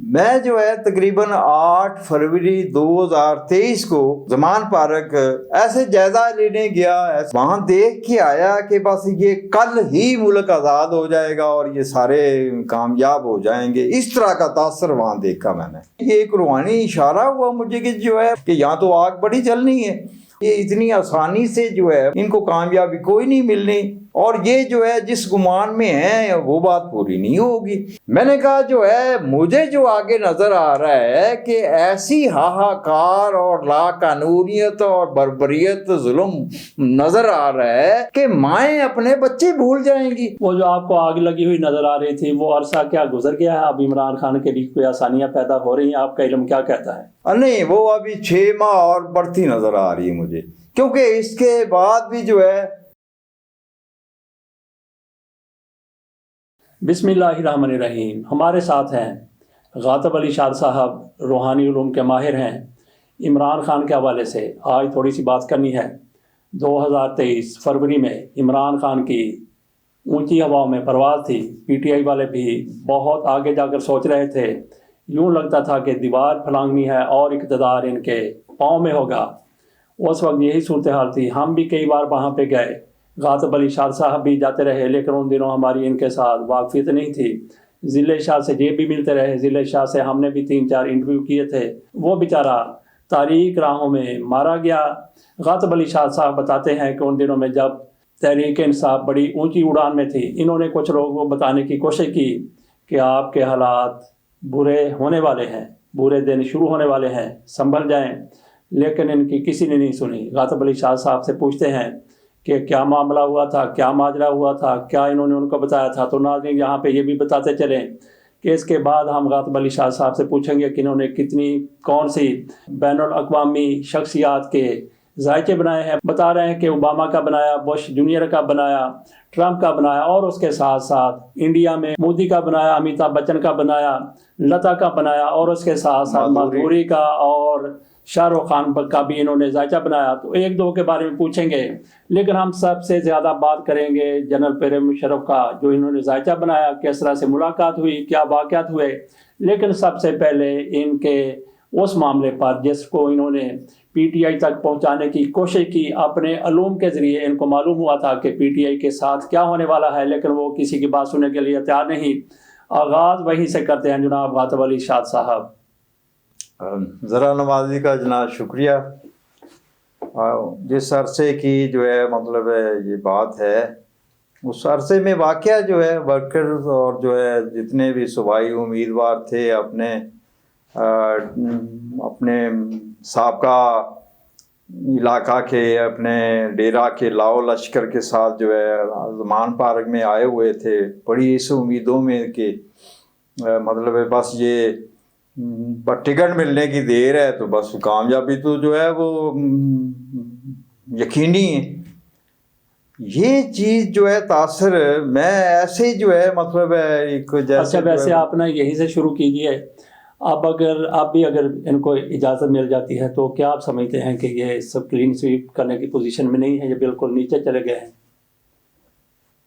میں جو ہے تقریباً 8 فروری 2023 کو زمان پارک ایسے جائزہ لینے گیا، وہاں دیکھ کے آیا کہ بس یہ کل ہی ملک آزاد ہو جائے گا اور یہ سارے کامیاب ہو جائیں گے، اس طرح کا تاثر وہاں دیکھا میں نے۔ یہ ایک روحانی اشارہ ہوا مجھے کہ جو ہے کہ یہاں تو آگ بڑی جلنی ہے، یہ اتنی آسانی سے جو ہے ان کو کامیابی کوئی نہیں ملنی، اور یہ جو ہے جس گمان میں ہے وہ بات پوری نہیں ہوگی۔ میں نے کہا جو ہے مجھے جو آگے نظر آ رہا ہے کہ ایسی ہاہاکار اور لا قانونیت اور بربریت ظلم نظر آ رہا ہے کہ مائیں اپنے بچے بھول جائیں گی۔ وہ جو آپ کو آگ لگی ہوئی نظر آ رہی تھی وہ عرصہ کیا گزر گیا ہے؟ اب عمران خان کے لیے کوئی آسانیاں پیدا ہو رہی ہیں؟ آپ کا علم کیا کہتا ہے؟ نہیں، وہ ابھی 6 ماہ اور بڑھتی نظر آ رہی ہے مجھے، کیونکہ اس کے بعد بھی جو ہے۔ بسم اللہ الرحمن الرحیم۔ ہمارے ساتھ ہیں غاطب علی شاد صاحب، روحانی علوم کے ماہر ہیں۔ عمران خان کے حوالے سے آج تھوڑی سی بات کرنی ہے۔ 2023 فروری میں عمران خان کی اونچی ہواؤں میں پرواز تھی، پی ٹی آئی والے بھی بہت آگے جا کر سوچ رہے تھے، یوں لگتا تھا کہ دیوار پھلانگنی ہے اور اقتدار ان کے پاؤں میں ہوگا۔ اس وقت یہی صورتحال تھی، ہم بھی کئی بار وہاں پہ گئے، غاطب علی شاد صاحب بھی جاتے رہے، لیکن ان دنوں ہماری ان کے ساتھ واقفیت نہیں تھی۔ ضلع شاہ سے یہ بھی ملتے رہے، ضلع شاہ سے ہم نے بھی 3-4 انٹرویو کیے تھے۔ وہ بیچارہ تاریک راہوں میں مارا گیا۔ غاطب علی شاد صاحب بتاتے ہیں کہ ان دنوں میں جب تحریک انصاف بڑی اونچی اڑان میں تھی، انہوں نے کچھ لوگوں کو بتانے کی کوشش کی کہ آپ کے حالات برے ہونے والے ہیں، برے دن شروع ہونے والے ہیں، سنبھل جائیں، لیکن ان کی کسی نے نہیں سنی۔ غاطب علی شاد صاحب سے پوچھتے ہیں کہ کیا معاملہ ہوا تھا، کیا ماجرا ہوا تھا، کیا انہوں نے ان کو بتایا تھا؟ تو ناظرین یہاں پہ یہ بھی بتاتے چلیں کہ اس کے بعد ہم غاطب علی شاد صاحب سے پوچھیں گے کہ انہوں نے کون سی بین الاقوامی شخصیات کے ذائقے بنائے ہیں۔ بتا رہے ہیں کہ اوباما کا بنایا، بش جونیئر کا بنایا، ٹرمپ کا بنایا، اور اس کے ساتھ ساتھ انڈیا میں مودی کا بنایا، امیتابھ بچن کا بنایا، لتا کا بنایا، اور اس کے ساتھ ساتھ مادھوری کا اور شاہ رخ خان کا بھی انہوں نے ذائقہ بنایا۔ تو ایک دو کے بارے میں پوچھیں گے، لیکن ہم سب سے زیادہ بات کریں گے جنرل پرویز مشرف کا، جو انہوں نے ذائقہ بنایا، کس طرح سے ملاقات ہوئی، کیا واقعات ہوئے۔ لیکن سب سے پہلے ان کے اس معاملے پر جس کو انہوں نے پی ٹی آئی تک پہنچانے کی کوشش کی، اپنے علوم کے ذریعے ان کو معلوم ہوا تھا کہ پی ٹی آئی کے ساتھ کیا ہونے والا ہے، لیکن وہ کسی کی بات سننے کے لیے تیار نہیں۔ آغاز وہیں سے کرتے ہیں جناب غاطب علی شاد صاحب۔ ذرا نوازی کا جناب شکریہ۔ جس عرصے کی جو ہے مطلب یہ بات ہے، اس عرصے میں واقعہ جو ہے ورکرز اور جو ہے جتنے بھی صوبائی امیدوار تھے اپنے سابقہ علاقہ کے، اپنے ڈیرا کے لاؤ لشکر کے ساتھ جو ہے زمان پارک میں آئے ہوئے تھے، بڑی اس امیدوں میں کہ مطلب بس یہ ٹکٹ ملنے کی دیر ہے تو بس کامیابی تو جو ہے وہ یقینی ہے۔ یہ چیز جو ہے تاثر میں ایسے جو ہے مطلب ایک اچھا، ویسے آپ نے یہیں سے شروع کیجئے۔ اب بھی اگر ان کو اجازت مل جاتی ہے تو کیا آپ سمجھتے ہیں کہ یہ سب کلین سویپ کرنے کی پوزیشن میں نہیں ہے، یہ بالکل نیچے چلے گئے ہیں؟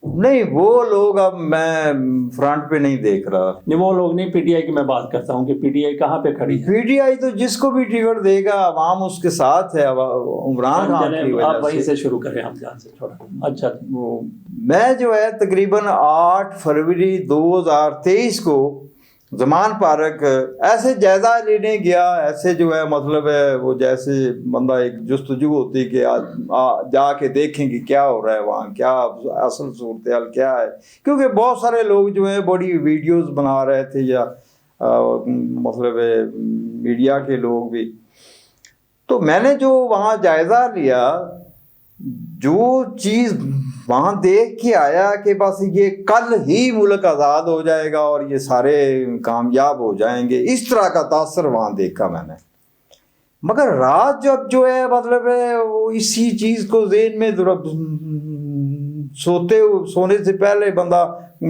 نہیں، وہ لوگ اب میں فرنٹ پہ نہیں دیکھ رہا۔ نہیں، وہ لوگ نہیں، پی ٹی آئی کی میں بات کرتا ہوں کہ پی ٹی آئی کہاں پہ کھڑی ہے۔ پی ٹی آئی تو جس کو بھی ٹکٹ دے گا عوام اس کے ساتھ ہے، عمران خان کی وجہ سے۔ آپ وہیں سے شروع کریں، ہم جان سے چھوڑا۔ اچھا، میں جو ہے تقریباً 8 فروری 2023 کو زمان پارک ایسے جائزہ لینے گیا، ایسے جو ہے مطلب ہے وہ جیسے بندہ ایک جستجو ہوتی کہ جا کے دیکھیں کہ کیا ہو رہا ہے وہاں، کیا اصل صورتحال کیا ہے، کیونکہ بہت سارے لوگ جو ہیں بڑی ویڈیوز بنا رہے تھے، یا مطلب میڈیا کے لوگ بھی۔ تو میں نے جو وہاں جائزہ لیا، جو چیز وہاں دیکھ کے آیا کہ بس یہ کل ہی ملک آزاد ہو جائے گا اور یہ سارے کامیاب ہو جائیں گے، اس طرح کا تاثر وہاں دیکھا میں نے۔ مگر رات جب جو ہے مطلب ہے وہ اسی چیز کو ذہن میں سونے سے پہلے بندہ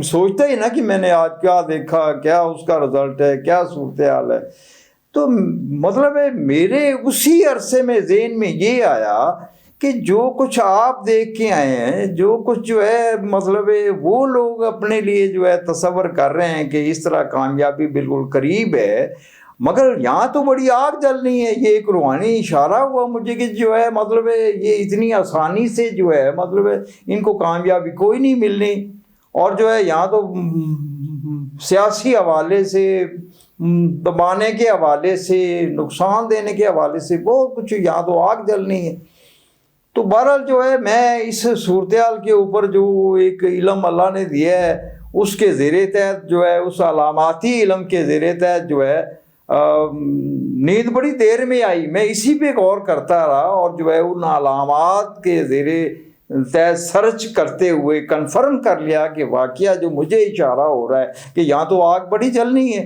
سوچتا ہی نا کہ میں نے آج کیا دیکھا، کیا اس کا رزلٹ ہے، کیا صورتحال ہے۔ تو مطلب ہے میرے اسی عرصے میں ذہن میں یہ آیا کہ جو کچھ آپ دیکھ کے آئے ہیں، جو کچھ جو ہے مطلب ہے وہ لوگ اپنے لیے جو ہے تصور کر رہے ہیں کہ اس طرح کامیابی بالکل قریب ہے، مگر یہاں تو بڑی آگ جلنی ہے۔ یہ ایک روحانی اشارہ ہوا مجھے کہ جو ہے مطلب ہے یہ اتنی آسانی سے جو ہے مطلب ہے ان کو کامیابی کوئی نہیں ملنی، اور جو ہے یہاں تو سیاسی حوالے سے، دبانے کے حوالے سے، نقصان دینے کے حوالے سے بہت کچھ یہاں تو آگ جلنی ہے۔ تو بہرحال جو ہے میں اس صورتحال کے اوپر جو ایک علم اللہ نے دیا ہے اس کے زیر تحت جو ہے، اس علاماتی علم کے زیر تحت جو ہے نیند بڑی دیر میں آئی، میں اسی پہ غور کرتا رہا، اور جو ہے ان علامات کے زیر تحت سرچ کرتے ہوئے کنفرم کر لیا کہ واقعہ جو مجھے اشارہ ہو رہا ہے کہ یہاں تو آگ بڑی جلنی ہے،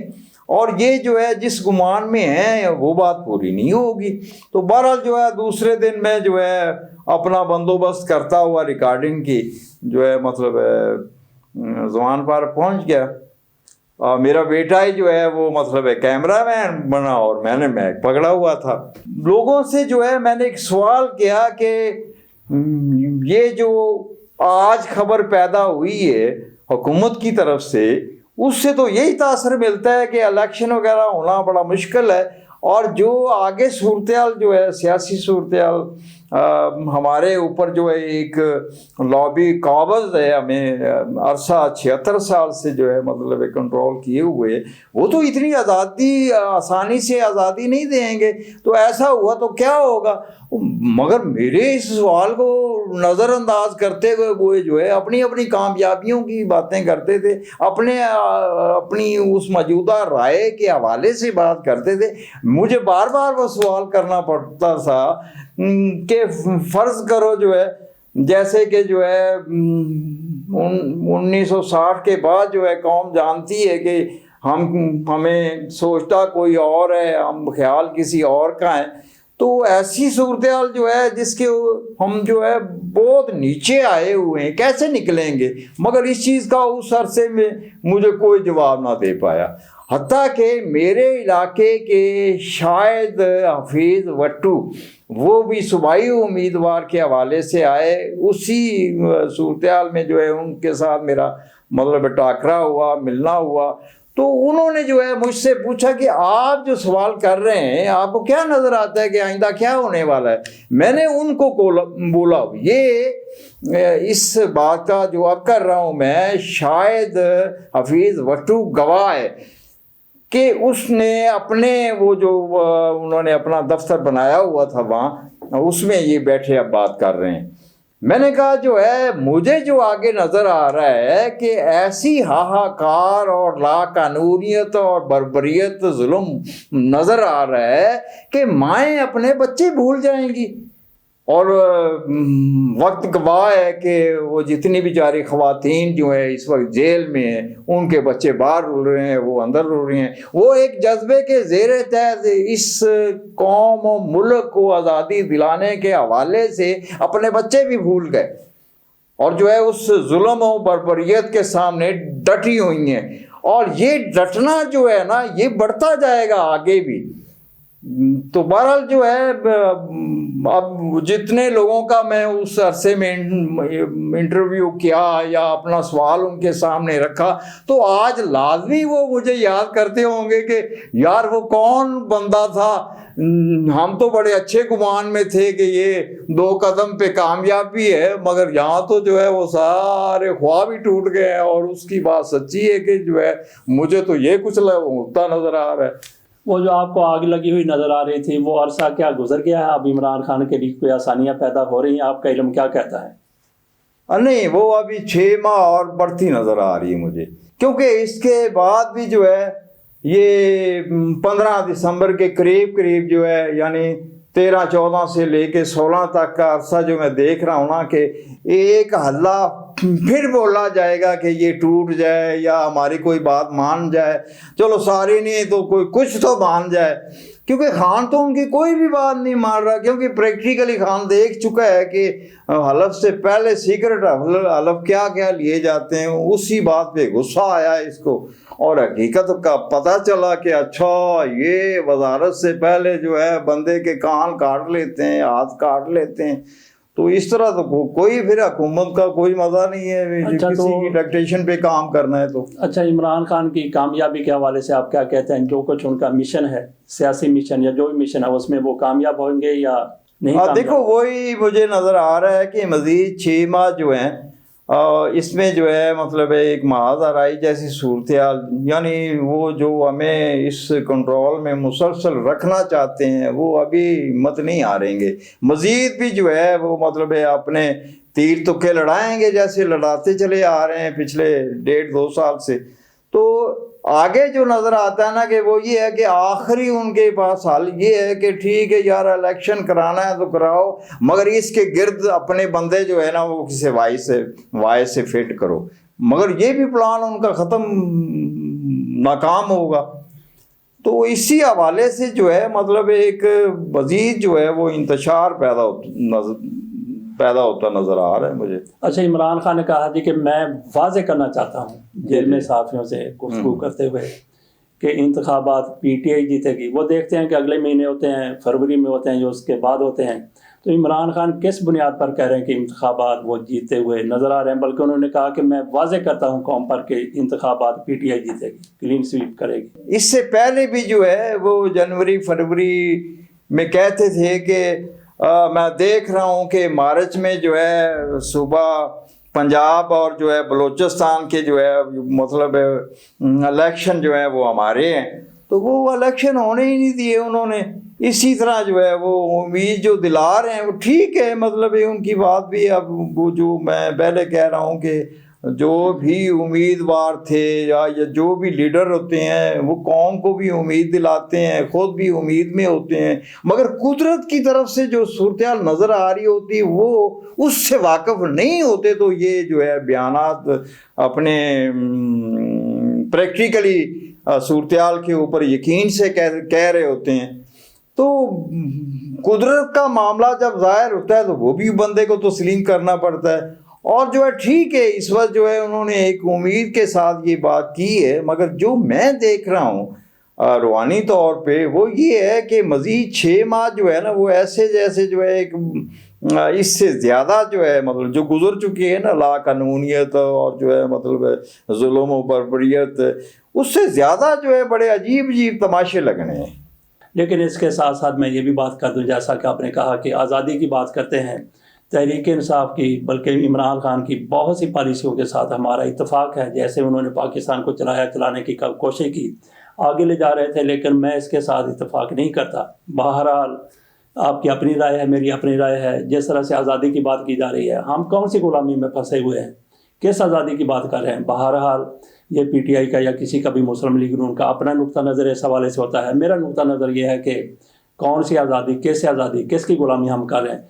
اور یہ جو ہے جس گمان میں ہے وہ بات پوری نہیں ہوگی۔ تو بہرحال جو ہے دوسرے دن میں جو ہے اپنا بندوبست کرتا ہوا ریکارڈنگ کی جو ہے مطلب زمان پر پہنچ گیا، اور میرا بیٹا ہی جو ہے وہ مطلب کیمرہ مین بنا، اور میں پکڑا ہوا تھا۔ لوگوں سے جو ہے میں نے ایک سوال کیا کہ یہ جو آج خبر پیدا ہوئی ہے حکومت کی طرف سے، اس سے تو یہی تاثر ملتا ہے کہ الیکشن وغیرہ ہونا بڑا مشکل ہے، اور جو آگے صورتحال جو ہے سیاسی صورتحال ہمارے اوپر جو ہے ایک لابی قابض ہے، ہمیں عرصہ 76 سال سے جو ہے مطلب کنٹرول کیے ہوئے، وہ تو اتنی آزادی آسانی سے آزادی نہیں دیں گے، تو ایسا ہوا تو کیا ہوگا۔ مگر میرے اس سوال کو نظر انداز کرتے ہوئے وہ جو ہے اپنی اپنی کامیابیوں کی باتیں کرتے تھے، اپنی اس موجودہ رائے کے حوالے سے بات کرتے تھے۔ مجھے بار بار وہ سوال کرنا پڑتا تھا کہ فرض کرو جو ہے جیسے کہ جو ہے 1960 کے بعد جو ہے قوم جانتی ہے کہ ہمیں سوچتا کوئی اور ہے، ہم خیال کسی اور کا ہے، تو ایسی صورتحال جو ہے جس کے ہم جو ہے بہت نیچے آئے ہوئے ہیں، کیسے نکلیں گے؟ مگر اس چیز کا اس عرصے میں مجھے کوئی جواب نہ دے پایا، حتیٰ کہ میرے علاقے کے شاید حفیظ وٹو وہ بھی صوبائی امیدوار کے حوالے سے آئے، اسی صورتحال میں جو ہے ان کے ساتھ میرا مطلب ٹاکرا ہوا، ملنا ہوا، تو انہوں نے جو ہے مجھ سے پوچھا کہ آپ جو سوال کر رہے ہیں آپ کو کیا نظر آتا ہے کہ آئندہ کیا ہونے والا ہے؟ میں نے ان کو بولا یہ اس بات کا جواب کر رہا ہوں میں، شاید حفیظ وٹو گواہ ہے کہ اس نے اپنے وہ جو انہوں نے اپنا دفتر بنایا ہوا تھا وہاں، اس میں یہ بیٹھے اب بات کر رہے ہیں۔ میں نے کہا جو ہے مجھے جو آگے نظر آ رہا ہے کہ ایسی ہاہاکار اور لا قانونیت اور بربریت ظلم نظر آ رہا ہے کہ مائیں اپنے بچے بھول جائیں گی، اور وقت گواہ ہے کہ وہ جتنی بھی جاری خواتین جو ہیں اس وقت جیل میں ہیں، ان کے بچے باہر رول رہے ہیں، وہ اندر رول رہے ہیں، وہ ایک جذبے کے زیر تحت اس قوم و ملک کو آزادی دلانے کے حوالے سے اپنے بچے بھی بھول گئے، اور جو ہے اس ظلم و بربریت کے سامنے ڈٹی ہوئی ہیں، اور یہ ڈٹنا جو ہے نا یہ بڑھتا جائے گا آگے بھی۔ تو بہرحال جو ہے اب جتنے لوگوں کا میں اس عرصے میں انٹرویو کیا یا اپنا سوال ان کے سامنے رکھا، تو آج لازمی وہ مجھے یاد کرتے ہوں گے کہ یار وہ کون بندہ تھا، ہم تو بڑے اچھے گمان میں تھے کہ یہ 2 قدم پہ کامیابی ہے، مگر یہاں تو جو ہے وہ سارے خواب ہی ٹوٹ گئے ہیں، اور اس کی بات سچی ہے کہ جو ہے مجھے تو یہ کچھ ہوتا نظر آ رہا ہے۔ وہ جو آپ کو آگ لگی ہوئی نظر آ رہی تھی، وہ عرصہ کیا گزر گیا ہے؟ اب عمران خان کے لیے کوئی آسانیاں پیدا ہو رہی ہیں؟ آپ کا علم کیا کہتا ہے؟ نہیں، وہ ابھی 6 ماہ اور بڑھتی نظر آ رہی ہے مجھے، کیونکہ اس کے بعد بھی جو ہے یہ 15 دسمبر کے قریب جو ہے یعنی 13-14 سے لے کے 16 تک کا عرصہ جو میں دیکھ رہا ہوں نا کہ ایک حلہ پھر بولا جائے گا کہ یہ ٹوٹ جائے یا ہماری کوئی بات مان جائے، چلو ساری نہیں تو کوئی کچھ تو مان جائے، کیونکہ خان تو ان کی کوئی بھی بات نہیں مان رہا، کیونکہ پریکٹیکلی خان دیکھ چکا ہے کہ حلف سے پہلے سیکرٹ حلف کیا کیا لیے جاتے ہیں، اسی بات پہ غصہ آیا اس کو، اور حقیقت کا پتہ چلا کہ اچھا یہ وزارت سے پہلے جو ہے بندے کے کان کاٹ لیتے ہیں، ہاتھ کاٹ لیتے ہیں، تو اس طرح تو کوئی پھر حکومت کا کوئی مزہ نہیں ہے اچھا کسی کی ڈکٹیشن پہ کام کرنا ہے تو. اچھا، عمران خان کی کامیابی کے حوالے سے آپ کیا کہتے ہیں؟ جو کچھ ان کا مشن ہے، سیاسی مشن یا جو بھی مشن ہے، اس میں وہ کامیاب ہوں گے یا نہیں؟ دیکھو وہی مجھے نظر آ رہا ہے کہ مزید 6 ماہ جو ہیں اس میں جو ہے مطلب ایک محاذ آرائی جیسی صورتحال، یعنی وہ جو ہمیں اس کنٹرول میں مسلسل رکھنا چاہتے ہیں وہ ابھی ہمت نہیں ہاریں گے. مزید بھی جو ہے وہ مطلب اپنے تیر تکے لڑائیں گے جیسے لڑاتے چلے آ رہے ہیں پچھلے 1.5-2 سال سے. تو آگے جو نظر آتا ہے نا کہ وہ یہ ہے کہ آخری ان کے پاس حل یہ ہے کہ ٹھیک ہے یار الیکشن کرانا ہے تو کراؤ، مگر اس کے گرد اپنے بندے جو ہے نا وہ کسی وائس سے فٹ کرو. مگر یہ بھی پلان ان کا ختم ناکام ہوگا. تو اسی حوالے سے جو ہے مطلب ایک مزید جو ہے وہ انتشار پیدا ہوتا نظر آ رہا ہے مجھے. اچھا، عمران خان نے کہا جی کہ میں واضح کرنا چاہتا ہوں جیل میں صحافیوں سے گفتگو کرتے ہوئے کہ انتخابات پی ٹی آئی جیتے گی. وہ دیکھتے ہیں کہ اگلے مہینے ہوتے ہیں، فروری میں ہوتے ہیں، جو اس کے بعد ہوتے ہیں. تو عمران خان کس بنیاد پر کہہ رہے ہیں کہ انتخابات وہ جیتے ہوئے نظر آ رہے ہیں؟ بلکہ انہوں نے کہا کہ میں واضح کرتا ہوں قوم پر کہ انتخابات پی ٹی آئی جیتے گی، کلین سویپ کرے گی. اس سے پہلے بھی جو ہے وہ جنوری فروری میں کہتے تھے کہ میں دیکھ رہا ہوں کہ مارچ میں جو ہے صوبہ پنجاب اور جو ہے بلوچستان کے جو ہے مطلب الیکشن جو ہے وہ ہمارے ہیں. تو وہ الیکشن ہونے ہی نہیں دیے انہوں نے. اسی طرح جو ہے وہ امید جو دلا رہے ہیں وہ ٹھیک ہے، مطلب ان کی بات بھی. اب وہ جو میں پہلے کہہ رہا ہوں کہ جو بھی امیدوار تھے یا جو بھی لیڈر ہوتے ہیں وہ قوم کو بھی امید دلاتے ہیں، خود بھی امید میں ہوتے ہیں، مگر قدرت کی طرف سے جو صورتحال نظر آ رہی ہوتی وہ اس سے واقف نہیں ہوتے. تو یہ جو ہے بیانات اپنے پریکٹیکلی صورتحال کے اوپر یقین سے کہہ رہے ہوتے ہیں. تو قدرت کا معاملہ جب ظاہر ہوتا ہے تو وہ بھی بندے کو تسلیم کرنا پڑتا ہے. اور جو ہے ٹھیک ہے اس وقت جو ہے انہوں نے ایک امید کے ساتھ یہ بات کی ہے، مگر جو میں دیکھ رہا ہوں روحانی طور پہ وہ یہ ہے کہ مزید 6 ماہ جو ہے نا وہ ایسے جیسے جو ہے ایک اس سے زیادہ جو ہے مطلب جو گزر چکی ہے نا لا قانونیت اور جو ہے مطلب ظلم و بربریت، اس سے زیادہ جو ہے بڑے عجیب عجیب تماشے لگنے ہیں. لیکن اس کے ساتھ ساتھ میں یہ بھی بات کر دوں، جیسا کہ آپ نے کہا کہ آزادی کی بات کرتے ہیں، تحریک انصاف کی بلکہ عمران خان کی بہت سی پالیسیوں کے ساتھ ہمارا اتفاق ہے. جیسے انہوں نے پاکستان کو چلانے کی کوشش کی، آگے لے جا رہے تھے، لیکن میں اس کے ساتھ اتفاق نہیں کرتا. بہرحال آپ کی اپنی رائے ہے، میری اپنی رائے ہے. جس طرح سے آزادی کی بات کی جا رہی ہے، ہم کون سی غلامی میں پھنسے ہوئے ہیں؟ کس آزادی کی بات کر رہے ہیں؟ بہرحال یہ پی ٹی آئی کا یا کسی کا بھی مسلم لیگ نون کا اپنا نقطہ نظر اس حوالے سے ہوتا ہے. میرا نقطہ نظر یہ ہے کہ کون سی آزادی، کیسے آزادی، کس کی غلامی ہم کر رہے ہیں.